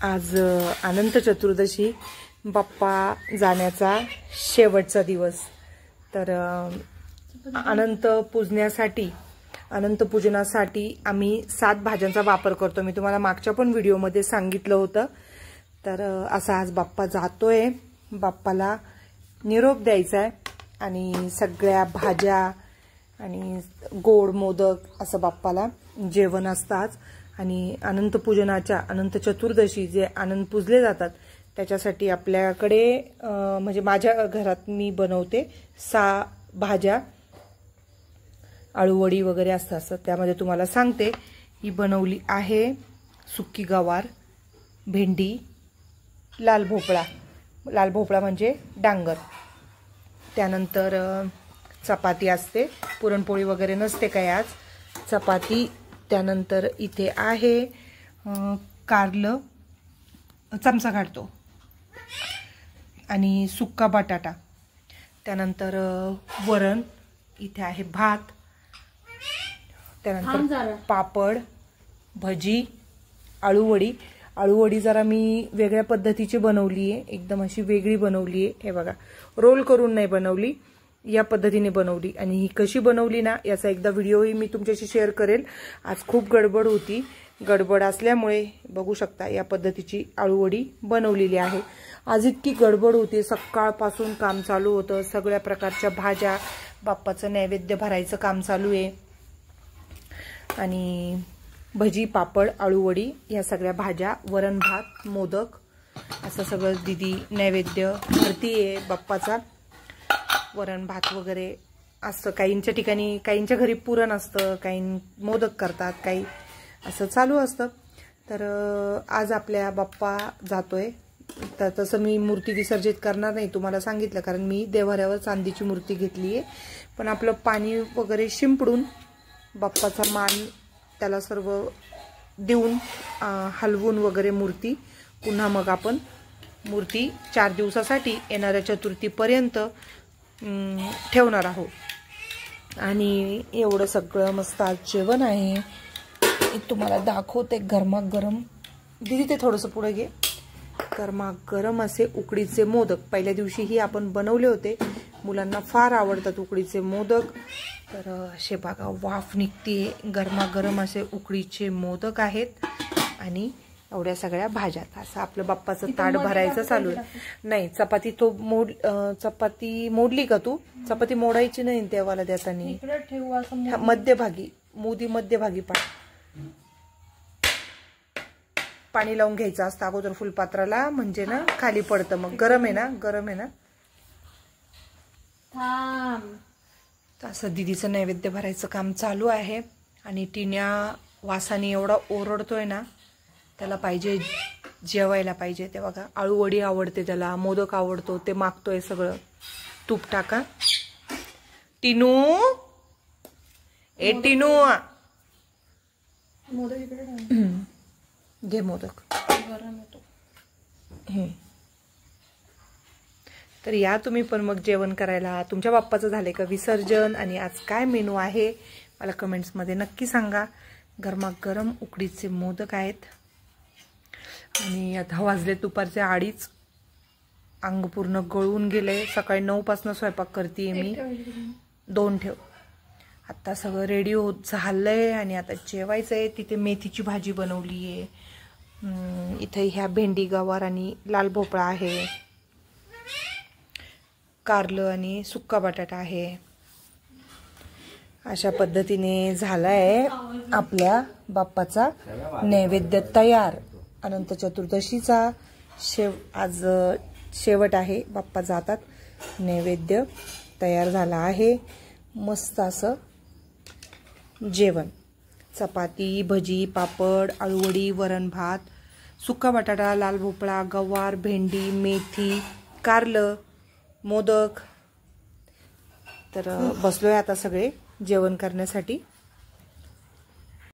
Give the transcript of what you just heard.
आज अनंत चतुर्दशी, बाप्पा जाण्याचा शेवटचा दिवस। तर अनंत पूजनासाठी आम्ही 7 भाज्यांचा वापर करतो। मी तुम्हाला मागच्या पण व्हिडिओमध्ये सांगितलं होतं। तर असा आज बाप्पा जातोय, बाप्पाला निरोप द्यायचा आहे आणि सगळ्या भाज्या आणि गोड मोदक असं बाप्पाला जेवण असतं आज। आणि अनंत पूजनाच्या अनंत चतुर्दशी जे आनंद पूजले जातात त्याच्यासाठी आपल्याकडे म्हणजे माझ्या घरात मी बनवते 6 भाज्या, आळूवडी वगैरे असतात। त्यामध्ये तुम्हाला सांगते, ही बनवली आहे सुक्की गवार, भेंडी, लाल भोपळा म्हणजे डांगर, त्यानंतर चपाती असते, पुरणपोळी वगैरे नसते काय आज, चपाती। त्यानंतर इथे आहे कारलं, चमचा काढतो, आणि सुक्का बटाटा, त्यानंतर वरण, इथे आहे भात, त्यानंतर पापड, भजी, आळूवडी जरा मी वेगळ्या पद्धतीची बनवली आहे, एकदम अशी वेगळी बनवली आहे। हे बघा, रोल करून नाही बनवली, या पद्धतीने बनवली। आणि ही कशी बनवली ना याचा एकदा व्हिडिओही मी तुमच्याशी शेअर करेल। आज खूप गडबड होती, गडबड असल्यामुळे बघू शकता या पद्धतीची आळूवडी बनवलेली आहे। आज इतकी गडबड होती, सकाळपासून काम चालू होतं, सगळ्या प्रकारच्या भाज्या, बाप्पाचं नैवेद्य भरायचं काम चालू आहे, आणि भजी, पापड, आळूवडी या सगळ्या भाज्या, वरण भात, मोदक असं सगळं दीदी नैवेद्य भरतीये बाप्पाचा। वरण भात वगैरे असतं, काहींच्या ठिकाणी, काहींच्या घरी पुरण असतं, काही मोदक करतात, काही असं चालू असतं। तर आज आपल्या बाप्पा जातोय, तर तसं मी मूर्ती विसर्जित करणार नाही, तुम्हाला सांगितलं, कारण मी देव्हाऱ्यावर चांदीची मूर्ती घेतली आहे। पण आपलं पाणी वगैरे शिंपडून बाप्पाचा मान त्याला सर्व देऊन हलवून वगैरे मूर्ती, पुन्हा मग आपण मूर्ती 4 दिवसासाठी येणाऱ्या चतुर्थीपर्यंत ठेवणार आहोत। आणि एवढं सगळं मस्त आज जेवण आहे, तुम्हाला दाखवते। गरमागरम, दीदी ते थोडंसं पुढे घे, गरमागरम असे उकडीचे मोदक पहिल्या दिवशीही आपण बनवले होते, मुलांना फार आवडतात उकडीचे मोदक। तर असे बघा वाफ निघते, गरमागरम असे उकडीचे मोदक आहेत, आणि एवढ्या सगळ्या भाज्या। असं आपलं बाप्पाचं ताट भरायचं चालू आहे। नाही, चपाती चपाती मोडली का तू? चपाती मोडायची नाही देवाला देताना, मध्यभागी मध्यभागी पाणी लावून घ्यायचं असतं अगोदर फुलपात्राला, म्हणजे ना खाली पडतं, मग गरम आहे ना। असं दीदीचं नैवेद्य भरायचं काम चालू आहे, आणि टिण्या वासाने एवढा ओरडतोय ना, त्याला पाहिजे, जेवायला पाहिजे। ते बघा, आळूवडी आवडते त्याला, मोदक आवडतो, ते मागतोय सगळं। तूप टाका टिनू, ए टिनू, घे मोदक। तर या तुम्ही पण मग जेवण करायला। तुमच्या बाप्पाचं झालंय का विसर्जन, आणि आज काय मेनू आहे मला कमेंट्समध्ये नक्की सांगा। गरमागरम उकडीचे मोदक आहेत, आणि आता वाजले दुपारचे 2:30, अंग पूर्ण गळून गेले। सकाळी 9 पासून स्वयंपाक करते मी, 2 ठेव। आता सगळं रेडी होत झालंय, आणि आता जेवायचंय। तिथे मेथीची भाजी बनवली आहे, इथे ह्या भेंडी, गवार आणि लाल भोपळा आहे, कारलं आणि सुक्का बटाटा आहे। अशा पद्धतीने झालाय आपल्या बाप्पाचा नैवेद्य तयार। अनंत चतुर्दशीचा आज शेवट आहे, बाप्पा जातात, नैवेद्य तयार झाला आहे। मस्त असं जेवण, चपाती, भजी, पापड, आळूवडी, वरण भात, सुक्का बटाटा, लाल भोपळा, गवार, भेंडी, मेथी, कारलं, मोदक। तर बसलोय आता सगळे जेवण करण्यासाठी।